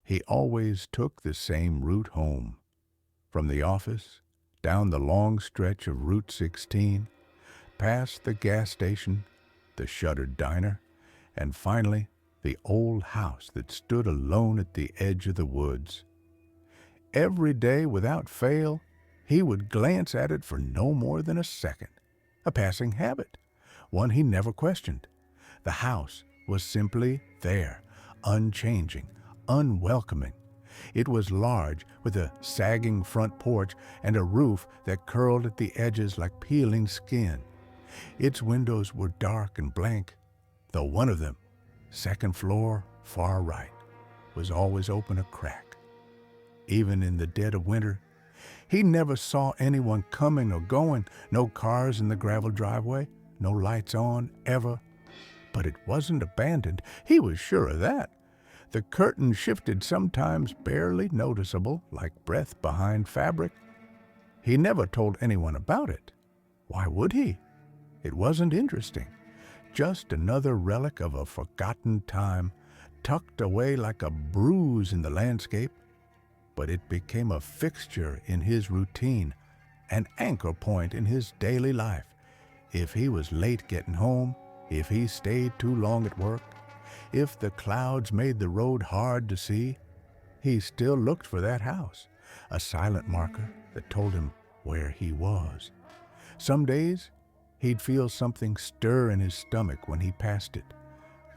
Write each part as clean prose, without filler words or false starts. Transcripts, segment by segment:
He always took the same route home. From the office, down the long stretch of Route 16, past the gas station, the shuttered diner, and finally the old house that stood alone at the edge of the woods. Every day, without fail, he would glance at it for no more than a second, a passing habit, one he never questioned. The house was simply there, unchanging, unwelcoming. It was large, with a sagging front porch and a roof that curled at the edges like peeling skin. Its windows were dark and blank, though one of them, second floor, far right, was always open a crack. Even in the dead of winter, he never saw anyone coming or going, no cars in the gravel driveway, no lights on, ever. But it wasn't abandoned, he was sure of that. The curtain shifted sometimes barely noticeable, like breath behind fabric. He never told anyone about it. Why would he? It wasn't interesting. Just another relic of a forgotten time, tucked away like a bruise in the landscape. But it became a fixture in his routine, an anchor point in his daily life. If he was late getting home, if he stayed too long at work, if the clouds made the road hard to see, he still looked for that house, a silent marker that told him where he was. Some days, he'd feel something stir in his stomach when he passed it,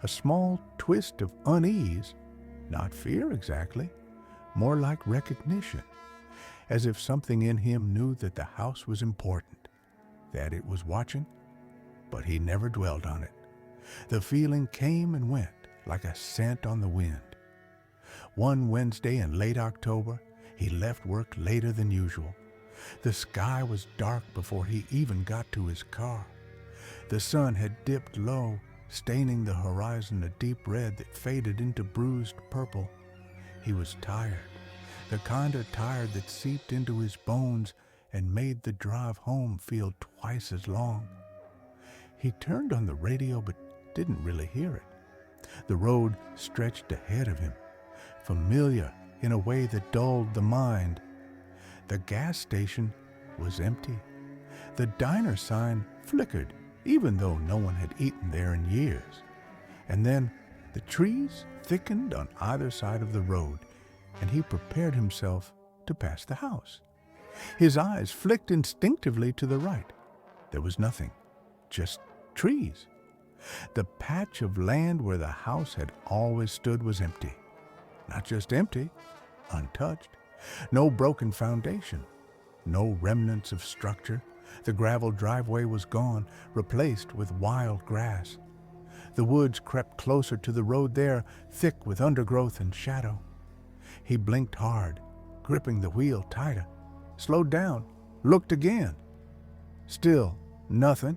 a small twist of unease, not fear exactly, more like recognition, as if something in him knew that the house was important, that it was watching, but he never dwelled on it. The feeling came and went like a scent on the wind. One Wednesday in late October, he left work later than usual. The sky was dark before he even got to his car. The sun had dipped low, staining the horizon a deep red that faded into bruised purple. He was tired, the kind of tired that seeped into his bones and made the drive home feel twice as long. He turned on the radio but didn't really hear it. The road stretched ahead of him, familiar in a way that dulled the mind. The gas station was empty. The diner sign flickered, even though no one had eaten there in years. And then the trees thickened on either side of the road, and he prepared himself to pass the house. His eyes flicked instinctively to the right. There was nothing, just trees. The patch of land where the house had always stood was empty. Not just empty, untouched. No broken foundation, no remnants of structure. The gravel driveway was gone, replaced with wild grass. The woods crept closer to the road there, thick with undergrowth and shadow. He blinked hard, gripping the wheel tighter, slowed down, looked again. Still nothing.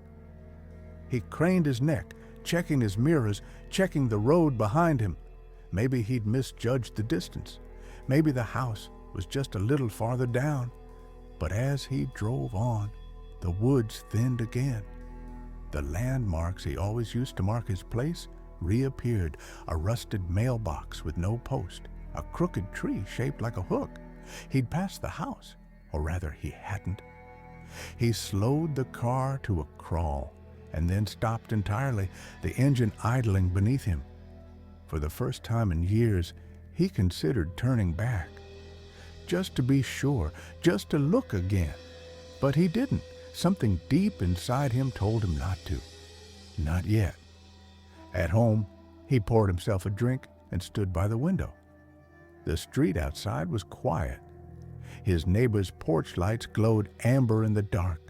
He craned his neck, checking his mirrors, checking the road behind him. Maybe he'd misjudged the distance. Maybe the house was just a little farther down. But as he drove on, the woods thinned again. The landmarks he always used to mark his place reappeared, a rusted mailbox with no post, a crooked tree shaped like a hook. He'd passed the house, or rather he hadn't. He slowed the car to a crawl, and then stopped entirely, the engine idling beneath him. For the first time in years, he considered turning back. Just to be sure, just to look again. But he didn't. Something deep inside him told him not to. Not yet. At home, he poured himself a drink and stood by the window. The street outside was quiet. His neighbor's porch lights glowed amber in the dark.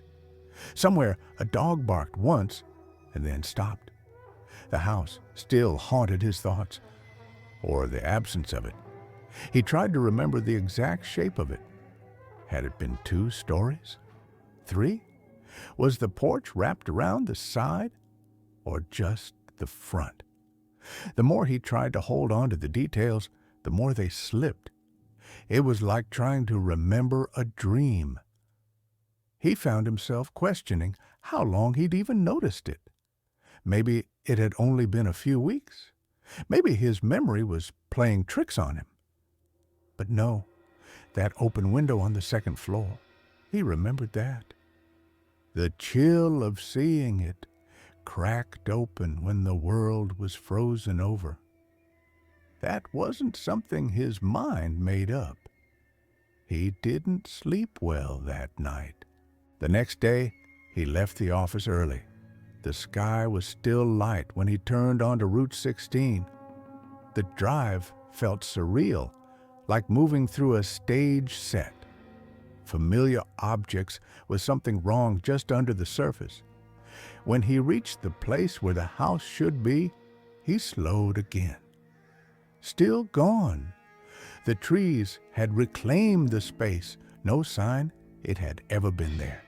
Somewhere, a dog barked once and then stopped. The house still haunted his thoughts, or the absence of it. He tried to remember the exact shape of it. Had it been 2 stories? 3? Was the porch wrapped around the side, or just the front? The more he tried to hold on to the details, the more they slipped. It was like trying to remember a dream. He found himself questioning how long he'd even noticed it. Maybe it had only been a few weeks. Maybe his memory was playing tricks on him. But no, that open window on the second floor, he remembered that. The chill of seeing it cracked open when the world was frozen over. That wasn't something his mind made up. He didn't sleep well that night. The next day, he left the office early. The sky was still light when he turned onto Route 16. The drive felt surreal, like moving through a stage set. Familiar objects with something wrong just under the surface. When he reached the place where the house should be, he slowed again. Still gone. The trees had reclaimed the space, no sign it had ever been there.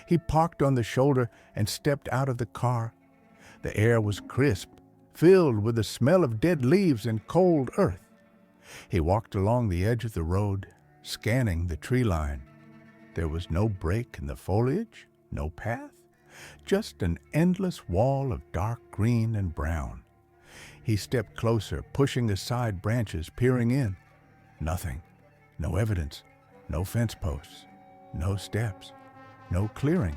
He parked on the shoulder and stepped out of the car. The air was crisp, filled with the smell of dead leaves and cold earth. He walked along the edge of the road, scanning the tree line. There was no break in the foliage, no path, just an endless wall of dark green and brown. He stepped closer, pushing aside branches, peering in. Nothing. No evidence. No fence posts. No steps. No clearing.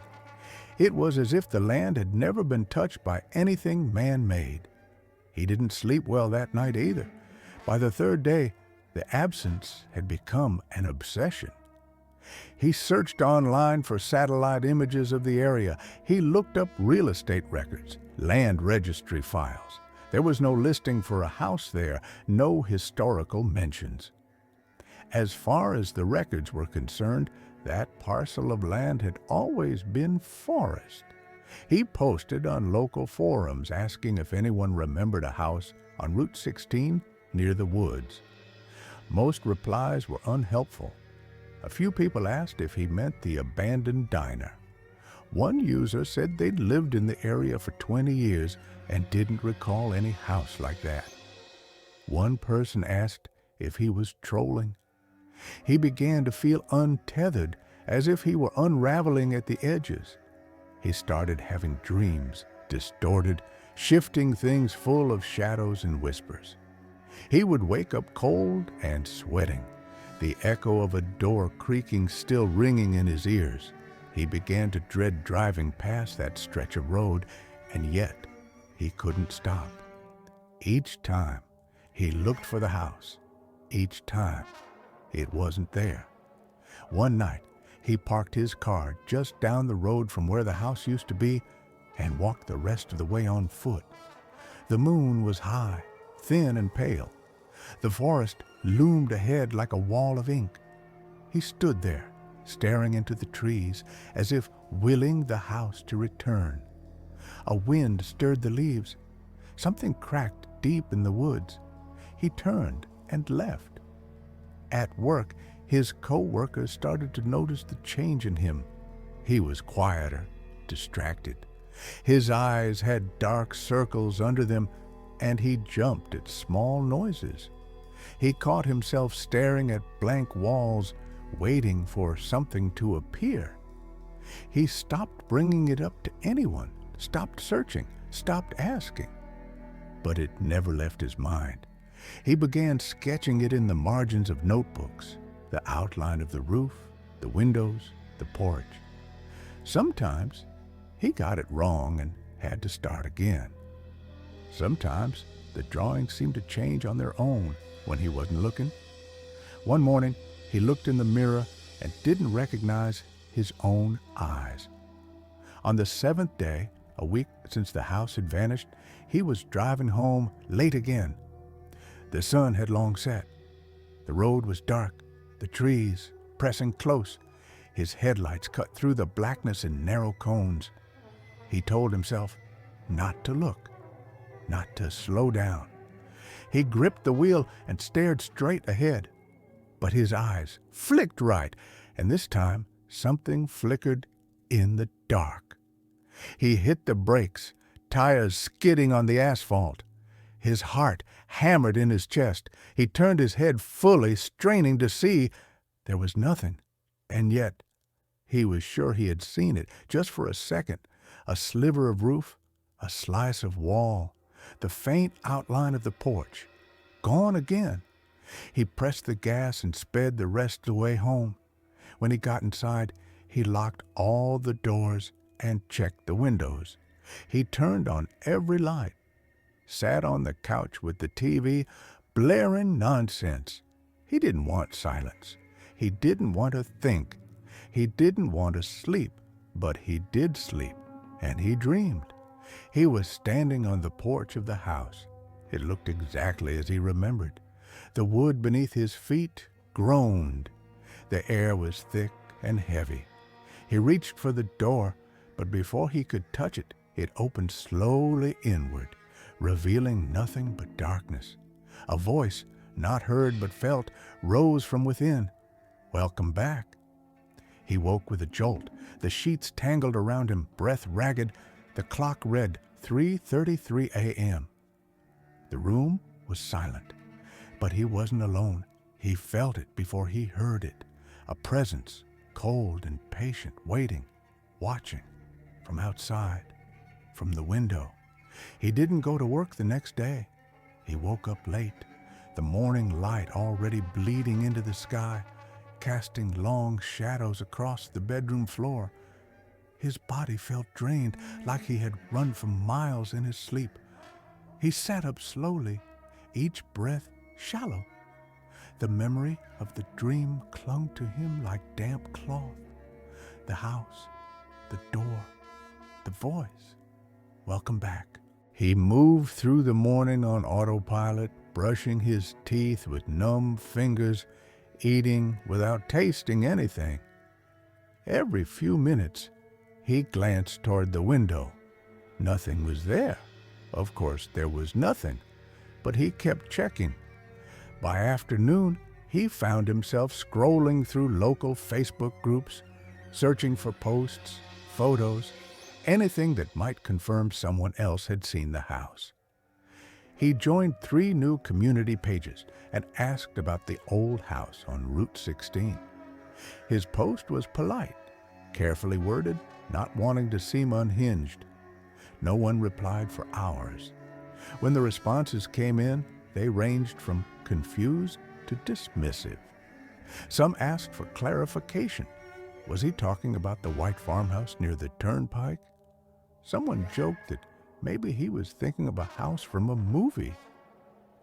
It was as if the land had never been touched by anything man-made. He didn't sleep well that night either. By the third day, the absence had become an obsession. He searched online for satellite images of the area. He looked up real estate records, land registry files. There was no listing for a house there, no historical mentions. As far as the records were concerned, that parcel of land had always been forest. He posted on local forums asking if anyone remembered a house on Route 16 near the woods. Most replies were unhelpful. A few people asked if he meant the abandoned diner. One user said they'd lived in the area for 20 years and didn't recall any house like that. One person asked if he was trolling. He began to feel untethered, as if he were unraveling at the edges. He started having dreams, distorted, shifting things full of shadows and whispers. He would wake up cold and sweating, the echo of a door creaking still ringing in his ears. He began to dread driving past that stretch of road, and yet he couldn't stop. Each time he looked for the house. Each time it wasn't there. One night he parked his car just down the road from where the house used to be and walked the rest of the way on foot. The moon was high, thin and pale. The forest loomed ahead like a wall of ink. He stood there, staring into the trees, as if willing the house to return. A wind stirred the leaves. Something cracked deep in the woods. He turned and left. At work, his co-workers started to notice the change in him. He was quieter, distracted. His eyes had dark circles under them, and he jumped at small noises. He caught himself staring at blank walls, waiting for something to appear. He stopped bringing it up to anyone, stopped searching, stopped asking. But it never left his mind. He began sketching it in the margins of notebooks, the outline of the roof, the windows, the porch. Sometimes he got it wrong and had to start again. Sometimes the drawings seemed to change on their own when he wasn't looking. One morning, he looked in the mirror and didn't recognize his own eyes. On the 7th day, a week since the house had vanished, he was driving home late again. The sun had long set. The road was dark, the trees pressing close. His headlights cut through the blackness in narrow cones. He told himself not to look, not to slow down. He gripped the wheel and stared straight ahead. But his eyes flicked right, and this time something flickered in the dark. He hit the brakes, tires skidding on the asphalt. His heart hammered in his chest. He turned his head fully, straining to see. There was nothing, and yet he was sure he had seen it, just for a second. A sliver of roof, a slice of wall, the faint outline of the porch. Gone again. He pressed the gas and sped the rest of the way home. When he got inside, he locked all the doors and checked the windows. He turned on every light, sat on the couch with the TV, blaring nonsense. He didn't want silence. He didn't want to think. He didn't want to sleep, but he did sleep, and he dreamed. He was standing on the porch of the house. It looked exactly as he remembered. The wood beneath his feet groaned. The air was thick and heavy. He reached for the door, but before he could touch it, it opened slowly inward, revealing nothing but darkness. A voice, not heard but felt, rose from within. "Welcome back." He woke with a jolt. The sheets tangled around him, breath ragged. The clock read 3:33 a.m. The room was silent, but he wasn't alone. He felt it before he heard it. A presence, cold and patient, waiting, watching, from outside, from the window. He didn't go to work the next day. He woke up late, the morning light already bleeding into the sky, casting long shadows across the bedroom floor. His body felt drained, like he had run for miles in his sleep. He sat up slowly, each breath shallow. The memory of the dream clung to him like damp cloth. The house, the door, the voice. Welcome back. He moved through the morning on autopilot, brushing his teeth with numb fingers, eating without tasting anything. Every few minutes, he glanced toward the window. Nothing was there. Of course, there was nothing, but he kept checking. By afternoon, he found himself scrolling through local Facebook groups, searching for posts, photos, anything that might confirm someone else had seen the house. He joined 3 new community pages and asked about the old house on Route 16. His post was polite, carefully worded, not wanting to seem unhinged. No one replied for hours. When the responses came in, they ranged from confused to dismissive. Some asked for clarification. Was he talking about the white farmhouse near the turnpike? Someone joked that maybe he was thinking of a house from a movie.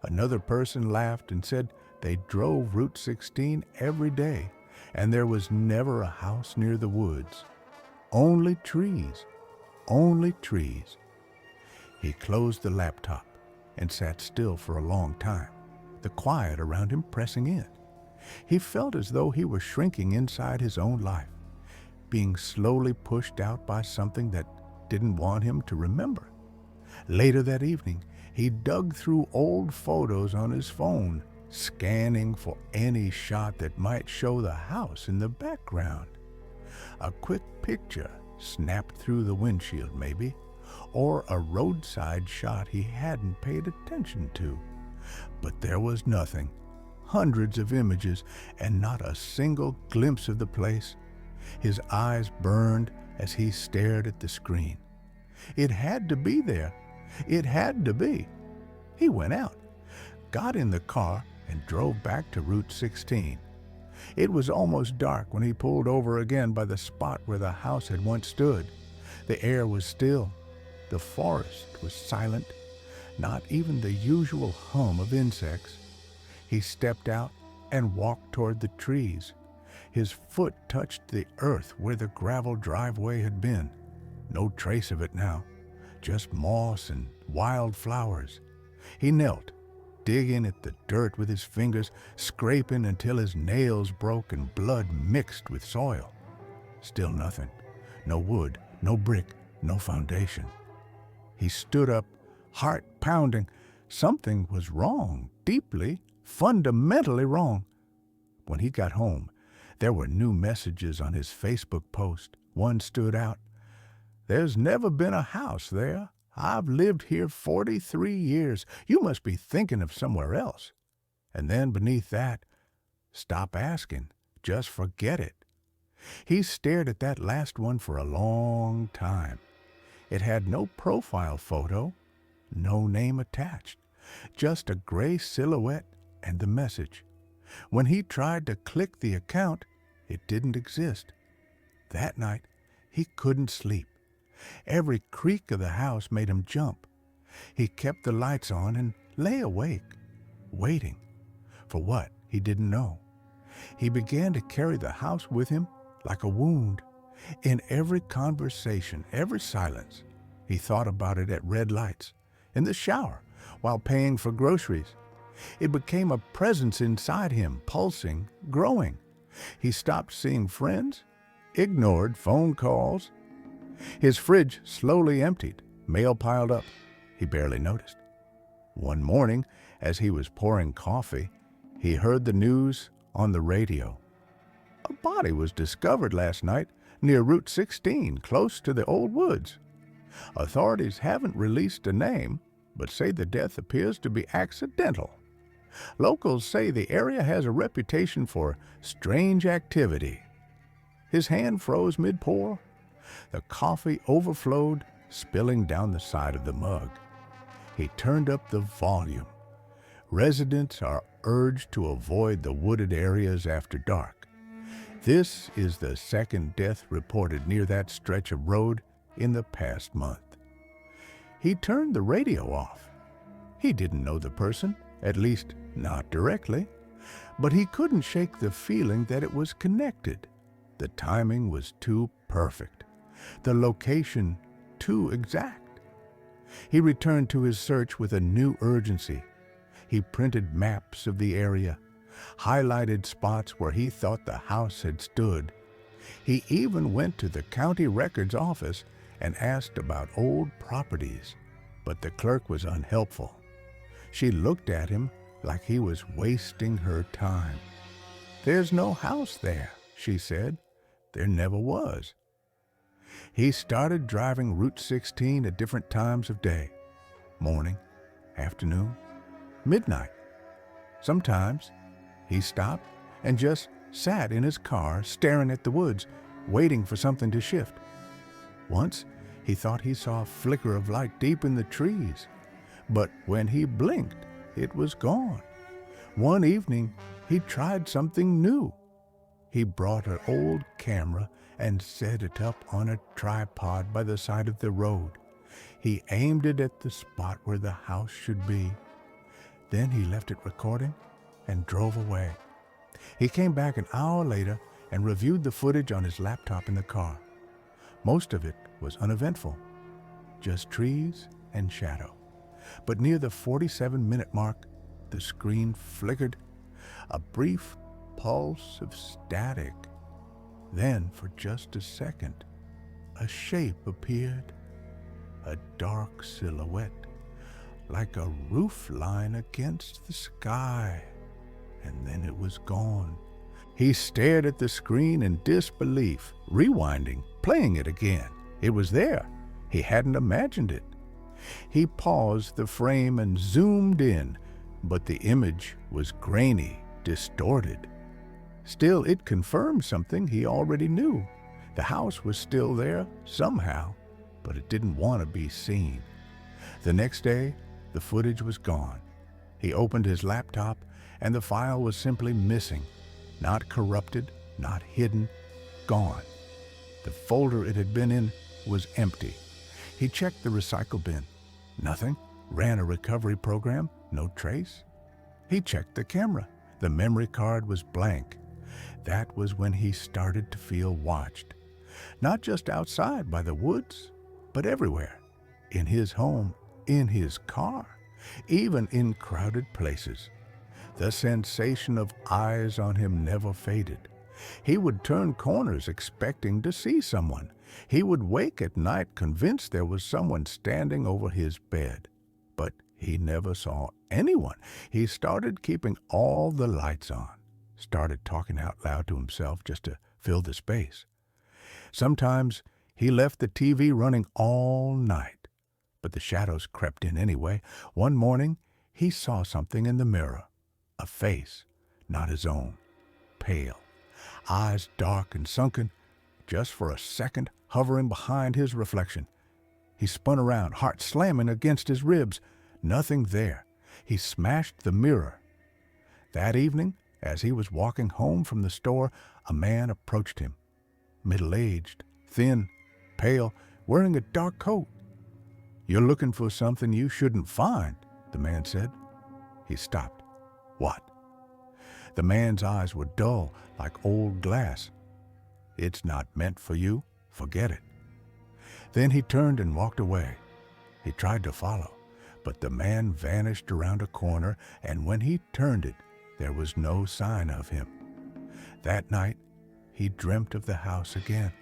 Another person laughed and said they drove Route 16 every day, and there was never a house near the woods. Only trees, only trees. He closed the laptop and sat still for a long time, the quiet around him pressing in. He felt as though he were shrinking inside his own life, being slowly pushed out by something that didn't want him to remember. Later that evening, he dug through old photos on his phone, scanning for any shot that might show the house in the background. A quick picture snapped through the windshield, maybe, or a roadside shot he hadn't paid attention to. But there was nothing. Hundreds of images and not a single glimpse of the place. His eyes burned as he stared at the screen. It had to be there. It had to be. He went out, got in the car, and drove back to Route 16. It was almost dark when he pulled over again by the spot where the house had once stood. The air was still. The forest was silent. Not even the usual hum of insects. He stepped out and walked toward the trees. His foot touched the earth where the gravel driveway had been. No trace of it now, just moss and wild flowers. He knelt, digging at the dirt with his fingers, scraping until his nails broke and blood mixed with soil. Still nothing. No wood, no brick, no foundation. He stood up, heart pounding. Something was wrong, deeply, fundamentally wrong. When he got home, there were new messages on his Facebook post. One stood out. "There's never been a house there. I've lived here 43 years. You must be thinking of somewhere else." And then beneath that, "Stop asking. Just forget it." He stared at that last one for a long time. It had no profile photo, no name attached, just a gray silhouette and the message. When he tried to click the account, it didn't exist. That night, he couldn't sleep. Every creak of the house made him jump. He kept the lights on and lay awake, waiting. For what, he didn't know. He began to carry the house with him like a wound. In every conversation, every silence, he thought about it at red lights, in the shower, while paying for groceries. It became a presence inside him, pulsing, growing. He stopped seeing friends, ignored phone calls. His fridge slowly emptied, mail piled up. He barely noticed. One morning, as he was pouring coffee, he heard the news on the radio. A body was discovered last night near Route 16, close to the old woods. Authorities haven't released a name, but say the death appears to be accidental. Locals say the area has a reputation for strange activity. His hand froze mid-pour. The coffee overflowed, spilling down the side of the mug. He turned up the volume. Residents are urged to avoid the wooded areas after dark. This is the second death reported near that stretch of road in the past month. He turned the radio off. He didn't know the person, at least not directly, but he couldn't shake the feeling that it was connected. The timing was too perfect, the location too exact. He returned to his search with a new urgency. He printed maps of the area, highlighted spots where he thought the house had stood. He even went to the county records office and asked about old properties, but the clerk was unhelpful. She looked at him like he was wasting her time. "There's no house there," she said. "There never was." He started driving Route 16 at different times of day. Morning, afternoon, midnight. Sometimes he stopped and just sat in his car staring at the woods, waiting for something to shift. Once he thought he saw a flicker of light deep in the trees, but when he blinked, it was gone. One evening, he tried something new. He brought an old camera and set it up on a tripod by the side of the road. He aimed it at the spot where the house should be. Then he left it recording and drove away. He came back an hour later and reviewed the footage on his laptop in the car. Most of it was uneventful, just trees and shadow. But near the 47-minute mark, the screen flickered, a brief pulse of static. Then, for just a second, a shape appeared, a dark silhouette, like a roof line against the sky, and then it was gone. He stared at the screen in disbelief, rewinding, playing it again. It was there. He hadn't imagined it. He paused the frame and zoomed in, but the image was grainy, distorted. Still, it confirmed something he already knew. The house was still there, somehow, but it didn't want to be seen. The next day, the footage was gone. He opened his laptop, and the file was simply missing. Not corrupted, not hidden, gone. The folder it had been in was empty. He checked the recycle bin. Nothing. Ran a recovery program. No trace. He checked the camera. The memory card was blank. That was when he started to feel watched. Not just outside by the woods, but everywhere. In his home, in his car, even in crowded places. The sensation of eyes on him never faded. He would turn corners expecting to see someone. He would wake at night convinced there was someone standing over his bed. But he never saw anyone. He started keeping all the lights on. Started talking out loud to himself just to fill the space. Sometimes he left the TV running all night, but the shadows crept in anyway. One morning, he saw something in the mirror. A face, not his own, pale, eyes dark and sunken, just for a second hovering behind his reflection. He spun around, heart slamming against his ribs. Nothing there. He smashed the mirror. That evening, as he was walking home from the store, a man approached him, middle-aged, thin, pale, wearing a dark coat. "You're looking for something you shouldn't find," the man said. He stopped. "What?" The man's eyes were dull, like old glass. "It's not meant for you. Forget it." Then he turned and walked away. He tried to follow, but the man vanished around a corner, and when he turned it, there was no sign of him. That night, he dreamt of the house again.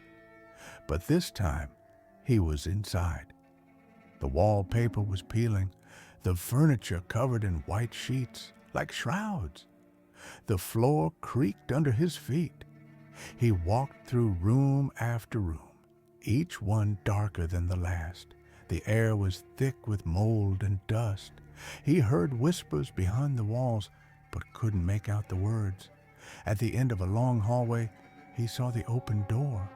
But this time, he was inside. The wallpaper was peeling, the furniture covered in white sheets, like shrouds. The floor creaked under his feet. He walked through room after room, each one darker than the last. The air was thick with mold and dust. He heard whispers behind the walls, but couldn't make out the words. At the end of a long hallway, he saw the open door.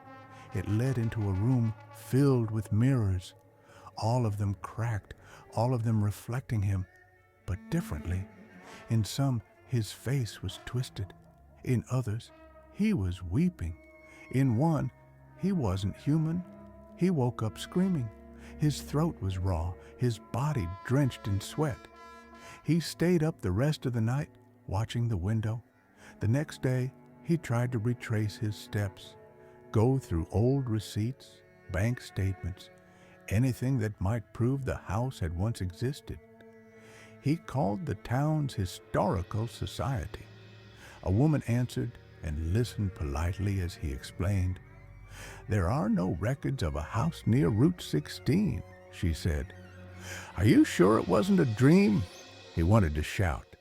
It led into a room filled with mirrors, all of them cracked, all of them reflecting him, but differently. In some, his face was twisted. In others, he was weeping. In one, he wasn't human. He woke up screaming. His throat was raw, his body drenched in sweat. He stayed up the rest of the night, watching the window. The next day, he tried to retrace his steps, go through old receipts, bank statements, anything that might prove the house had once existed. He called the town's historical society. A woman answered and listened politely as he explained. "There are no records of a house near Route 16, she said. "Are you sure it wasn't a dream?" He wanted to shout.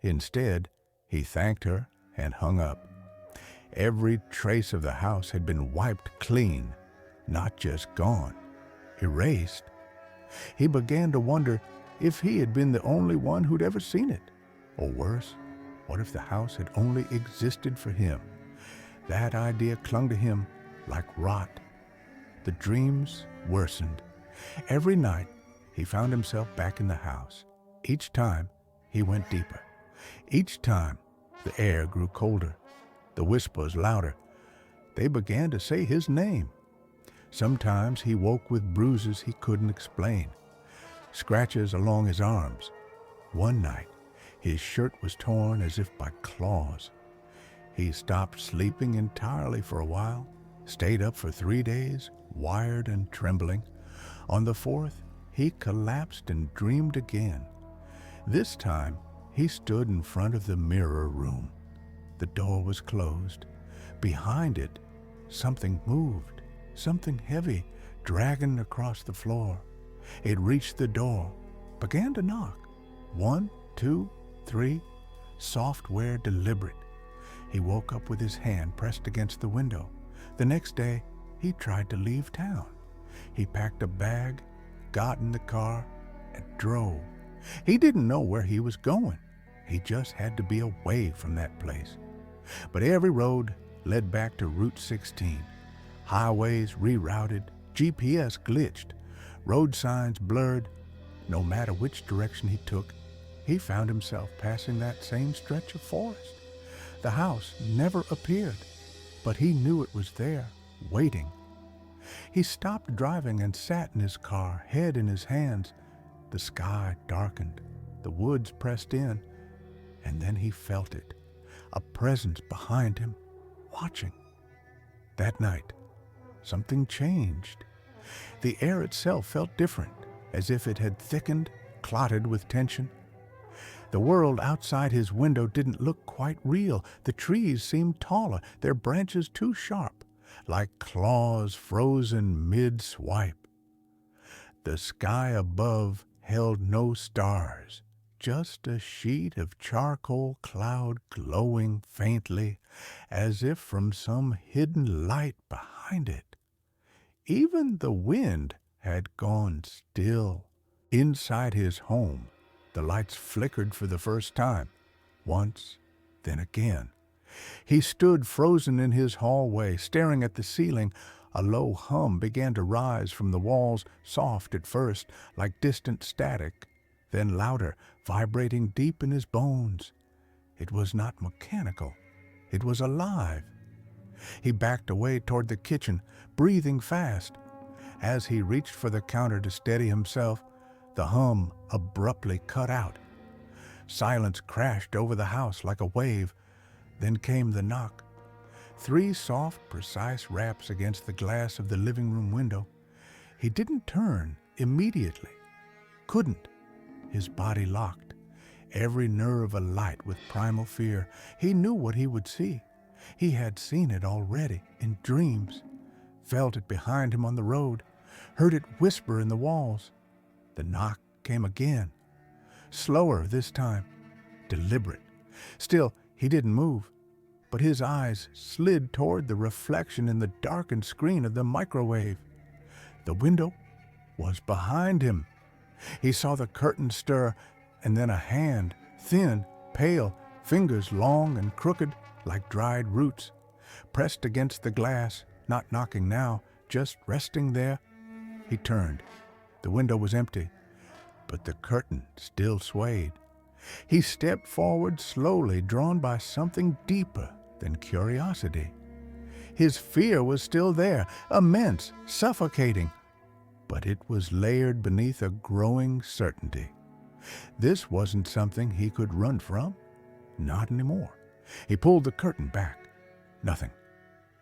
Instead, he thanked her and hung up. Every trace of the house had been wiped clean, not just gone, erased. He began to wonder if he had been the only one who'd ever seen it. Or worse, what if the house had only existed for him? That idea clung to him like rot. The dreams worsened. Every night, he found himself back in the house. Each time, he went deeper. Each time, the air grew colder, the whispers louder. They began to say his name. Sometimes he woke with bruises he couldn't explain, scratches along his arms. One night, his shirt was torn as if by claws. He stopped sleeping entirely for a while, stayed up for 3 days, wired and trembling. On the 4th, he collapsed and dreamed again. This time, he stood in front of the mirror room. The door was closed. Behind it, something moved, something heavy, dragging across the floor. It reached the door, began to knock. 1, 2, 3, software deliberate. He woke up with his hand pressed against the window. The next day, he tried to leave town. He packed a bag, got in the car, and drove. He didn't know where he was going. He just had to be away from that place. But every road led back to Route 16. Highways rerouted, GPS glitched, road signs blurred. No matter which direction he took, he found himself passing that same stretch of forest. The house never appeared, but he knew it was there, waiting. He stopped driving and sat in his car, head in his hands. The sky darkened, the woods pressed in, and then he felt it, a presence behind him, watching. That night, something changed. The air itself felt different, as if it had thickened, clotted with tension. The world outside his window didn't look quite real. The trees seemed taller, their branches too sharp, like claws frozen mid-swipe. The sky above held no stars, just a sheet of charcoal cloud glowing faintly, as if from some hidden light behind it. Even the wind had gone still. Inside his home, the lights flickered for the first time, once, then again. He stood frozen in his hallway, staring at the ceiling. A low hum began to rise from the walls, soft at first, like distant static, then louder, vibrating deep in his bones. It was not mechanical. It was alive. He backed away toward the kitchen, breathing fast. As he reached for the counter to steady himself, the hum abruptly cut out. Silence crashed over the house like a wave. Then came the knock. 3 soft, precise raps against the glass of the living room window. He didn't turn immediately. Couldn't. His body locked, every nerve alight with primal fear. He knew what he would see. He had seen it already in dreams, felt it behind him on the road, heard it whisper in the walls. The knock came again, slower this time, deliberate. Still, he didn't move, but his eyes slid toward the reflection in the darkened screen of the microwave. The window was behind him. He saw the curtain stir, and then a hand, thin, pale, fingers long and crooked like dried roots, pressed against the glass, not knocking now, just resting there. He turned. The window was empty, but the curtain still swayed. He stepped forward slowly, drawn by something deeper than curiosity. His fear was still there, immense, suffocating, but it was layered beneath a growing certainty. This wasn't something he could run from. Not anymore. He pulled the curtain back. Nothing.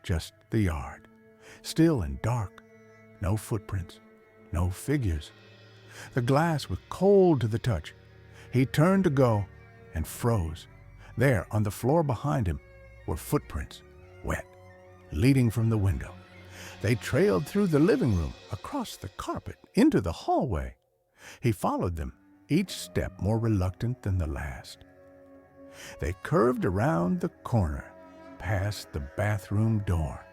Just the yard. Still and dark. No footprints. No figures. The glass was cold to the touch. He turned to go and froze. There, on the floor behind him, were footprints, wet, leading from the window. They trailed through the living room, across the carpet, into the hallway. He followed them, each step more reluctant than the last. They curved around the corner, past the bathroom door,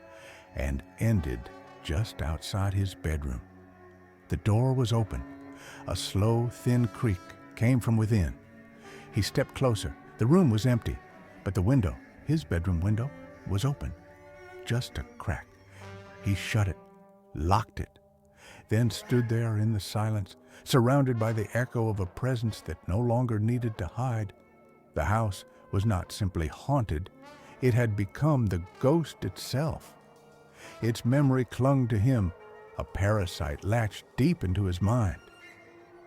and ended just outside his bedroom. The door was open. A slow, thin creak came from within. He stepped closer. The room was empty, but the window, his bedroom window, was open. Just a crack. He shut it, locked it, then stood there in the silence, surrounded by the echo of a presence that no longer needed to hide. The house was not simply haunted, it had become the ghost itself. Its memory clung to him, a parasite latched deep into his mind.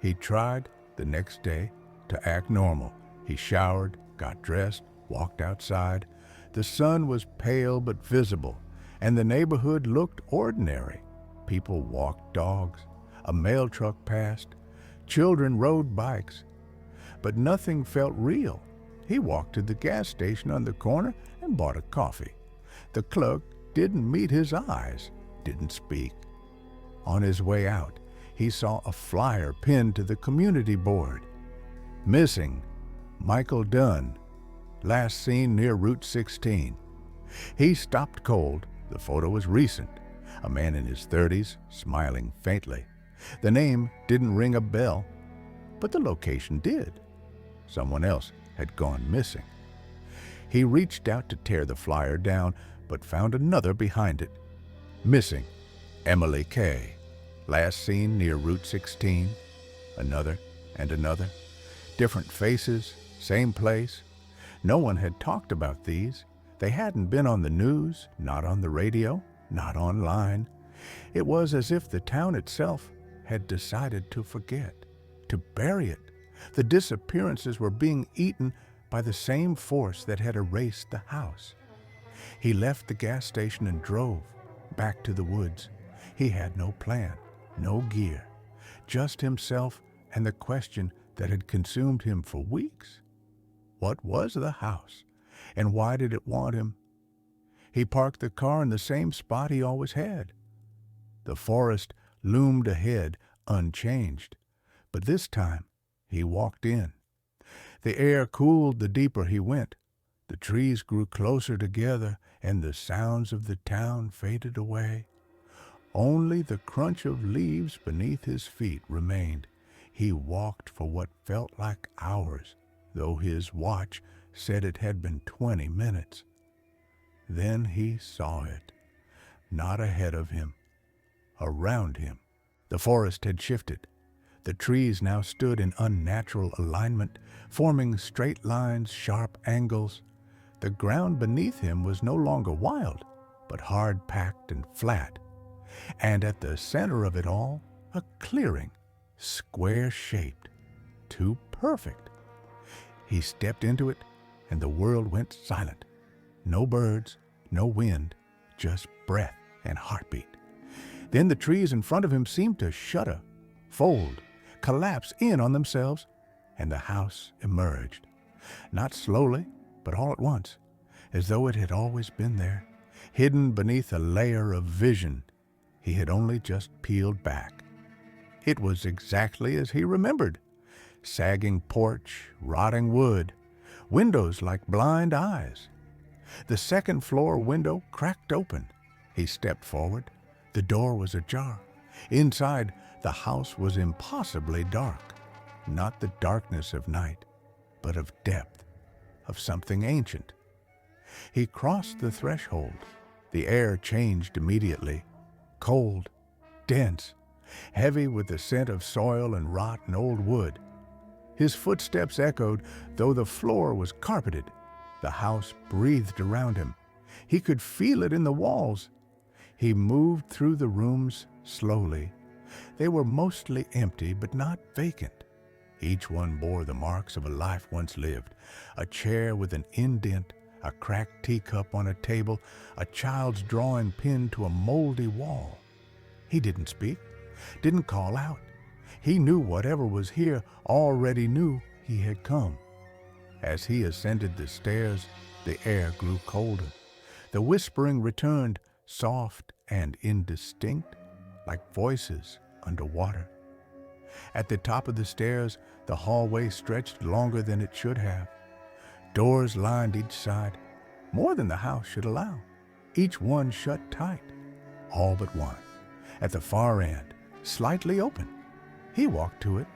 He tried, the next day, to act normal. He showered, got dressed, walked outside. The sun was pale but visible, and the neighborhood looked ordinary. People walked dogs. A mail truck passed. Children rode bikes. But nothing felt real. He walked to the gas station on the corner and bought a coffee. The clerk didn't meet his eyes, didn't speak. On his way out, he saw a flyer pinned to the community board. Missing, Michael Dunn, last seen near Route 16. He stopped cold. The photo was recent. A man in his 30s, smiling faintly. The name didn't ring a bell, but the location did. Someone else had gone missing. He reached out to tear the flyer down, but found another behind it. Missing, Emily Kay, last seen near Route 16. Another and another. Different faces, same place. No one had talked about these. They hadn't been on the news, not on the radio, not online. It was as if the town itself had decided to forget, to bury it. The disappearances were being eaten by the same force that had erased the house. He left the gas station and drove back to the woods. He had no plan, no gear, just himself and the question that had consumed him for weeks. What was the house, and why did it want him? He parked the car in the same spot he always had. The forest loomed ahead, unchanged, but this time he walked in. The air cooled the deeper he went. The trees grew closer together, and the sounds of the town faded away. Only the crunch of leaves beneath his feet remained. He walked for what felt like hours, though his watch said it had been 20 minutes. Then he saw it, not ahead of him, around him. The forest had shifted. The trees now stood in unnatural alignment, forming straight lines, sharp angles. The ground beneath him was no longer wild, but hard-packed and flat. And at the center of it all, a clearing, square-shaped, too perfect. He stepped into it, and the world went silent. No birds, no wind, just breath and heartbeat. Then the trees in front of him seemed to shudder, fold, collapse in on themselves, and the house emerged. Not slowly, but all at once, as though it had always been there, hidden beneath a layer of vision he had only just peeled back. It was exactly as he remembered. Sagging porch, rotting wood, windows like blind eyes. The second-floor window cracked open. He stepped forward. The door was ajar. Inside, the house was impossibly dark. Not the darkness of night, but of depth, of something ancient. He crossed the threshold. The air changed immediately. Cold, dense, heavy with the scent of soil and rot and old wood. His footsteps echoed, though the floor was carpeted. The house breathed around him. He could feel it in the walls. He moved through the rooms slowly. They were mostly empty, but not vacant. Each one bore the marks of a life once lived. A chair with an indent, a cracked teacup on a table, a child's drawing pinned to a moldy wall. He didn't speak, didn't call out. He knew whatever was here already knew he had come. As he ascended the stairs, the air grew colder. The whispering returned, soft and indistinct, like voices underwater. At the top of the stairs, the hallway stretched longer than it should have. Doors lined each side, more than the house should allow, each one shut tight, all but one. At the far end, slightly open. He walked to it,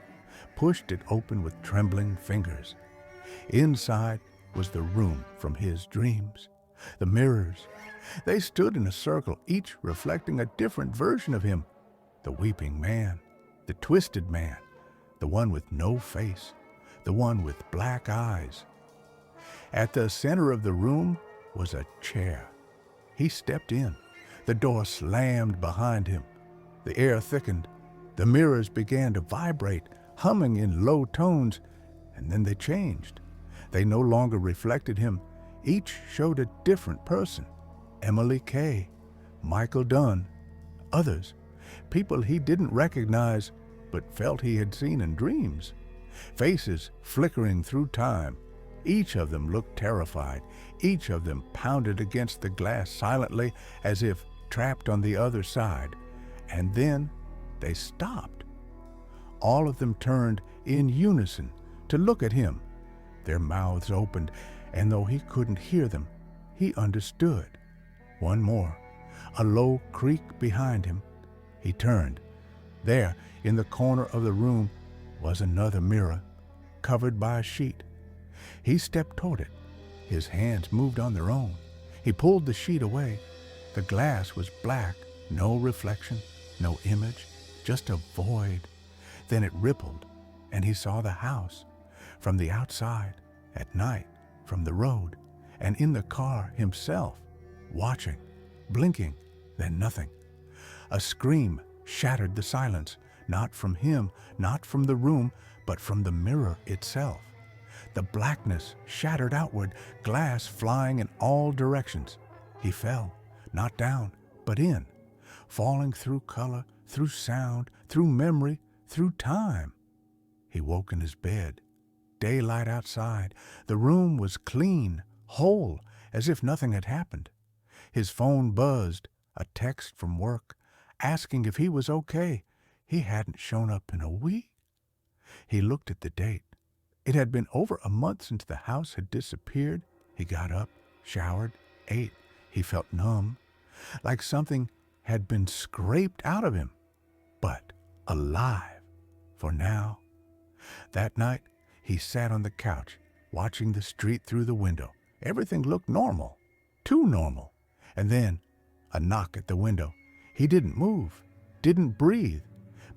pushed it open with trembling fingers. Inside was the room from his dreams. The mirrors. They stood in a circle, each reflecting a different version of him. The weeping man, the twisted man, the one with no face, the one with black eyes. At the center of the room was a chair. He stepped in. The door slammed behind him. The air thickened. The mirrors began to vibrate, humming in low tones, and then they changed. They no longer reflected him. Each showed a different person. Emily Kay, Michael Dunn, others, people he didn't recognize but felt he had seen in dreams. Faces flickering through time. Each of them looked terrified. Each of them pounded against the glass silently as if trapped on the other side. And then they stopped. All of them turned in unison to look at him. Their mouths opened, and though he couldn't hear them, he understood. One more, a low creak behind him. He turned. There, in the corner of the room, was another mirror, covered by a sheet. He stepped toward it. His hands moved on their own. He pulled the sheet away. The glass was black, no reflection, no image, just a void. Then it rippled, and he saw the house, from the outside, at night, from the road, and in the car himself, watching, blinking, then nothing. A scream shattered the silence, not from him, not from the room, but from the mirror itself. The blackness shattered outward, glass flying in all directions. He fell, not down, but in, falling through color, through sound, through memory, through time. He woke in his bed. Daylight outside. The room was clean, whole, as if nothing had happened. His phone buzzed, a text from work, asking if he was okay. He hadn't shown up in a week. He looked at the date. It had been over a month since the house had disappeared. He got up, showered, ate. He felt numb, like something had been scraped out of him, but alive for now. That night, he sat on the couch, watching the street through the window. Everything looked normal, too normal. And then, a knock at the window. He didn't move, didn't breathe,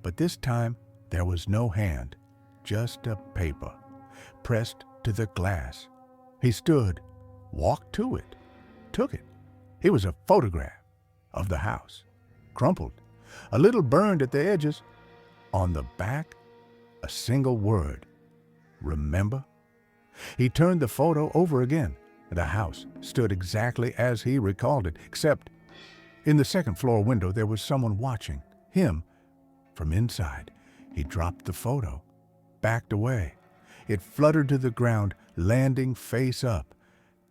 but this time There was no hand, just a paper, pressed to the glass. He stood, walked to it, took it. It was a photograph of the house, crumpled, a little burned at the edges. On the back, a single word, remember? He turned the photo over again. The house stood exactly as he recalled it, except in the second-floor window there was someone watching him from inside. He dropped the photo, backed away. It fluttered to the ground, landing face up,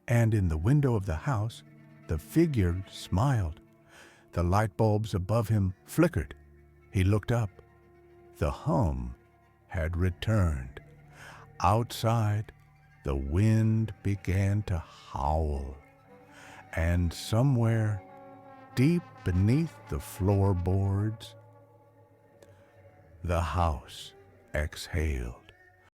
and in the window of the house, the figure smiled. The light bulbs above him flickered. He looked up. The hum had returned. Outside, the wind began to howl, and somewhere deep beneath the floorboards, the house exhaled.